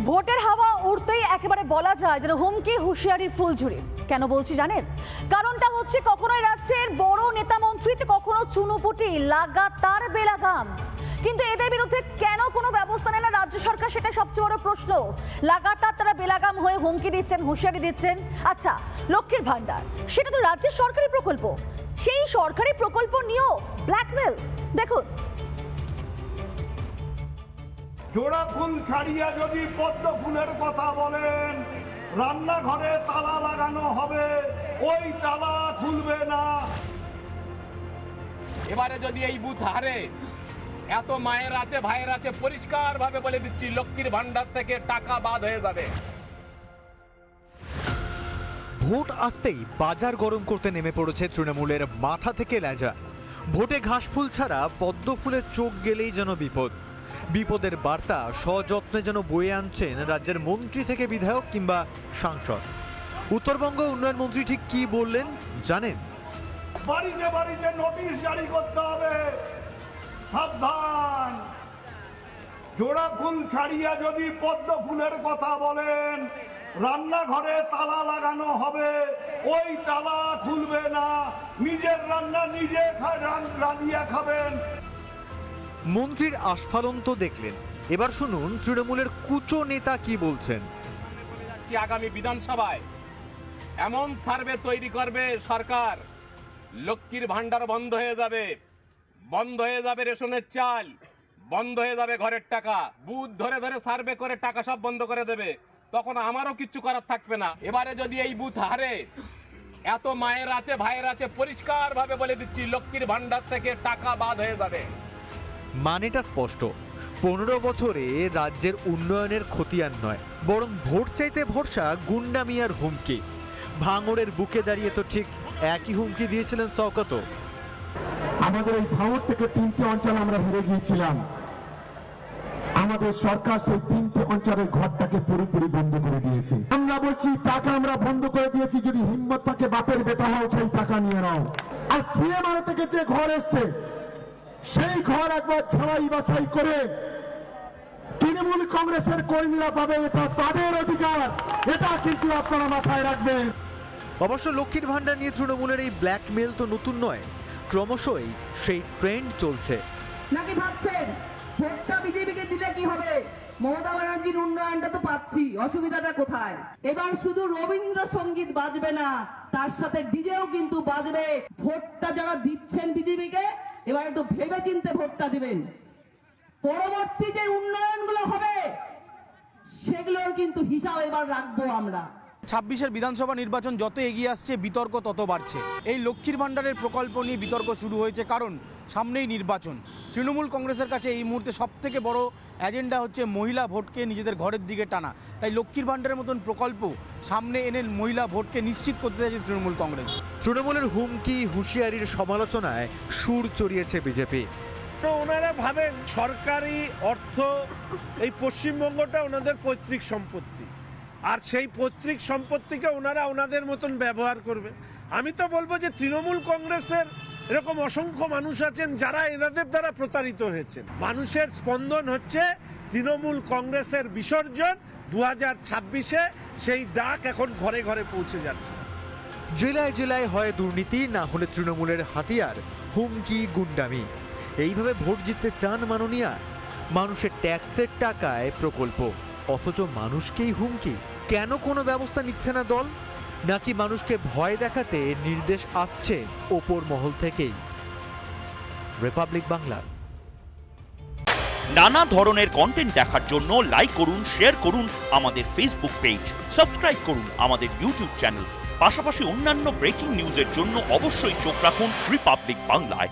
ভোটের হাওয়া উঠতেই একেবারে বলা যায় যেন হুমকি হুঁশিয়ারির ফুলঝুরি। কেন বলছি জানেন? কারণটা হচ্ছে কখনো রাজ্যের বড় নেতা মন্ত্রীতে, কখনো চুনুপুটি, লাগাতার বেলাগাম। কিন্তু এদের বিরুদ্ধে কেন কোনো ব্যবস্থা নেয় না রাজ্য সরকার, সেটা সবচেয়ে বড় প্রশ্ন। লাগাতার তারা বেলাগাম হয়ে হুমকি দিচ্ছেন, হুঁশিয়ারি দিচ্ছেন। আচ্ছা, লক্ষ্মীর ভান্ডার সেটা তো রাজ্যের সরকারি প্রকল্প, সেই সরকারি প্রকল্প নিয়েও ব্ল্যাকমেল। দেখুন, জোড়া ফুল ছাড়িয়া যদি পদ্ম ফুলের কথা বলেন, রান্নাঘরে তালা লাগানো হবে, ওই তালা খুলবে না। এবারে যদি এই বুথ হারে, এত মায়ের আছে, ভাইয়ের আছে, পরিষ্কার ভাবে বলে দিচ্ছি, লক্ষ্মীর ভান্ডার থেকে টাকা বাদ হয়ে যাবে। ভোট আসতেই বাজার গরম করতে নেমে পড়েছে তৃণমূলের মাথা থেকে লেজা। ভোটে ঘাসফুল ছাড়া পদ্ম ফুলের চোখ গেলেই যেন বিপদ। বিপদের বার্তা সযত্নে যেন বয়ে আনছেন রাজ্যের মন্ত্রী থেকে বিধায়ক কিংবা সাংসদ। উত্তরবঙ্গ উন্নয়ন মন্ত্রী ঠিক কি বললেন জানেন? বাড়িতে বাড়িতে নোটিশ জারি করতে হবে, সাবধান। জোড়া ফুল ছাড়িয়া যদি পদ্ম ফুলের কথা বলেন, রান্নাঘরে তালা লাগানো হবে, ওই তালা খুলবে না। নিজের রান্না নিজে রাঁধিয়া খাবেন। মন্ত্রীর আস্ফালন তো দেখলেন, এবার শুনুন তৃণমূলের কুচো নেতা কি বলছেন। আগামী বিধানসভায় এমন সার্ভে তৈরি করবে সরকার, লক্ষ্মীর ভান্ডার বন্ধ হয়ে যাবে, বন্ধ হয়ে যাবে রেশনের চাল, বন্ধ হয়ে যাবে ঘরের টাকা। বুথ ধরে ধরে সার্ভে করে টাকা সব বন্ধ করে দেবে, তখন আমারও কিচ্ছু করার থাকবে না। এবারে যদি এই বুথ হারে, এত মায়ের আছে, ভাইয়ের আছে, পরিষ্কার ভাবে বলে দিচ্ছি, লক্ষ্মীর ভান্ডার থেকে টাকা বাদ হয়ে যাবে। মানেটা স্পষ্ট, 15 বছরে রাজ্যের উন্নয়নের খতিয়ান নয়, বরং ভোট চাইতে ভরসা, গুন্ডামি আর হুমকি। ভাঙড়ের বুকে দাঁড়িয়ে তো ঠিক একই হুমকি দিয়েছিলেন শওকত। আমাদের এই ভাঙড় থেকে 3টে অঞ্চল আমরা হেরে গিয়েছিলাম। আমাদের সরকার সেই 3টে অঞ্চলের ঘরটাকে পুরোপুরি বন্ধ করে দিয়েছে। আমরা বলছি টাকা আমরা বন্ধ করে দিয়েছি, যদি হিম্মত থাকে বাপের বেটা হও, সেই টাকা নিয়ে নাও। আর সিএমআর থেকে যে ঘর এসছে, সেই ঘর একবার ছাড়াই বাছাই করে তৃণমূল কংগ্রেসের কর্মীরা পাবে, এটা তাদের অধিকার, এটা কিন্তু আপনারা মাথায় রাখবেন। অবশ্য লক্ষ্মীর ভান্ডার নিয়ে তৃণমূলের এই ব্ল্যাকমেল তো নতুন নয়, ক্রমশই সেই ট্রেন্ড চলছে। নাকি ভাবছেন ভোটটা বিজেপিকে দিলে কি হবে, মমতা ব্যানার্জির উন্নয়নটা তো পাচ্ছি, অসুবিধাটা কোথায়? এবার শুধু রবীন্দ্রসঙ্গীত বাজবে না, তার সাথে ডিজেও কিন্তু বাজবে। ভোটটা যারা দিচ্ছেন বিজেপিকে, এবার একটু ভেবে চিন্তে ভোটটা দিবেন। পরবর্তী যে উন্নয়নগুলো হবে, সেগুলোর কিন্তু হিসাব এবার রাখবো আমরা। 26-এর বিধানসভা নির্বাচন যত এগিয়ে আসছে, বিতর্ক তত বাড়ছে। এই লক্ষ্মীর ভান্ডারের প্রকল্প নিয়ে বিতর্ক শুরু হয়েছে, কারণ সামনেই নির্বাচন। তৃণমূল কংগ্রেসের কাছে এই মুহূর্তে সবথেকে বড় এজেন্ডা হচ্ছে মহিলা ভোটকে নিজেদের ঘরের দিকে টানা। তাই লক্ষ্মীর ভান্ডারের মতন প্রকল্প সামনে এনে মহিলা ভোটকে নিশ্চিত করতে চাইছে তৃণমূল কংগ্রেস। তৃণমূলের হুমকি হুঁশিয়ারির সমালোচনায় সুর চড়িয়েছে বিজেপি। ওনারা ভাবেন সরকারি অর্থ, এই পশ্চিমবঙ্গটা ওনাদের পৈতৃক সম্পত্তি, আর সেই পৈতৃক সম্পত্তিকে ওনারা ওনাদের মতন ব্যবহার করবে। আমি তো বলবো যে তৃণমূল কংগ্রেসের এরকম অসংখ্য মানুষ আছেন যারা এনাদের দ্বারা প্রতারিত হয়েছেন। মানুষের স্পন্দন হচ্ছে তৃণমূল কংগ্রেসের বিসর্জন 2026-এ, সেই ডাক এখন ঘরে ঘরে পৌঁছে যাচ্ছে। জেলায় জেলায় হয় দুর্নীতি, না হলে তৃণমূলের হাতিয়ার হুমকি, গুন্ডামি। এইভাবে ভোট জিততে চান মাননীয়া? মানুষের ট্যাক্সের টাকায় প্রকল্প, অথচ মানুষকেই হুমকি। কেন কোনো ব্যবস্থা নিচ্ছে না দল? নাকি মানুষকে ভয় দেখাতে নির্দেশ আসছে ওপর মহল থেকেই? রিপাবলিক বাংলা। নানা ধরনের কন্টেন্ট দেখার জন্য লাইক করুন, শেয়ার করুন আমাদের ফেসবুক পেজ, সাবস্ক্রাইব করুন আমাদের ইউটিউব চ্যানেল। পাশাপাশি অন্যান্য ব্রেকিং নিউজের জন্য অবশ্যই চোখ রাখুন রিপাবলিক বাংলায়।